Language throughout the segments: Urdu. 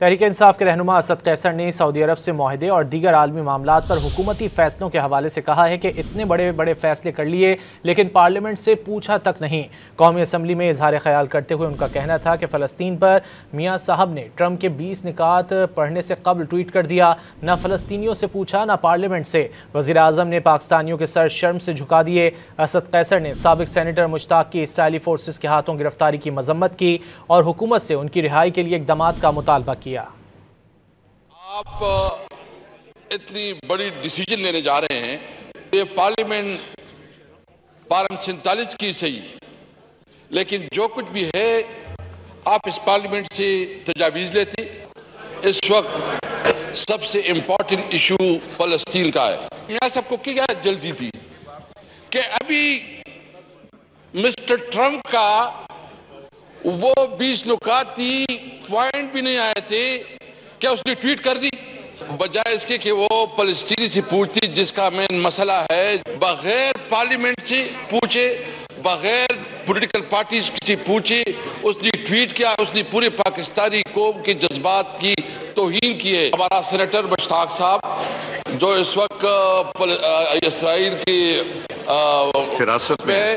تحریک انصاف کے رہنما اسد قیصر نے سعودی عرب سے معاہدے اور دیگر عالمی معاملات پر حکومتی فیصلوں کے حوالے سے کہا ہے کہ اتنے بڑے بڑے فیصلے کر لیے لیکن پارلیمنٹ سے پوچھا تک نہیں۔ قومی اسمبلی میں اظہار خیال کرتے ہوئے ان کا کہنا تھا کہ فلسطین پر میاں صاحب نے ٹرمپ کے 20 نکات پڑھنے سے قبل ٹویٹ کر دیا، نہ فلسطینیوں سے پوچھا نہ پارلیمنٹ سے۔ وزیر اعظم نے پاکستانیوں کے سر شرم سے جھکا دیے۔ اسد قیصر نے سابق سینیٹر مشتاق کی اسرائیلی فورسز کے ہاتھوں گرفتاری کی مذمت کی اور حکومت سے ان کی رہائی کے لیے اقدامات کا مطالبہ کیا۔ آپ اتنی بڑی ڈیسیجن لینے جا رہے ہیں، یہ پارلیمنٹ 47 کی صحیح، لیکن جو کچھ بھی ہے آپ اس پارلیمنٹ سے تجاویز لیتے۔ اس وقت سب سے امپورٹنٹ ایشو فلسطین کا ہے۔ میاں صاحب کو کیا جلدی تھی کہ ابھی مسٹر ٹرمپ کا وہ 20 نکات تھی، پوائنٹ بھی نہیں آئے تھے، کیا اس نے ٹویٹ کر دی؟ بجائے اس کے کہ وہ فلسطینی سے پوچھتی جس کا مین مسئلہ ہے، بغیر پارلیمنٹ سے پوچھے، بغیر پولیٹیکل پارٹیز سے پوچھے، اس نے ٹویٹ کیا، اس نے پورے پاکستانی قوم کے جذبات کی توہین کی ہے۔ ہمارا سینیٹر مشتاق صاحب جو اس وقت اسرائیل کی حراست میں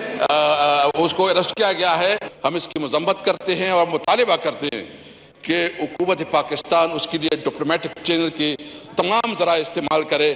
اس کو اریسٹ کیا گیا ہے، ہم اس کی مذمت کرتے ہیں اور مطالبہ کرتے ہیں کہ حکومت پاکستان اس کے لیے ڈپلومیٹک چینل کے تمام ذرائع استعمال کرے۔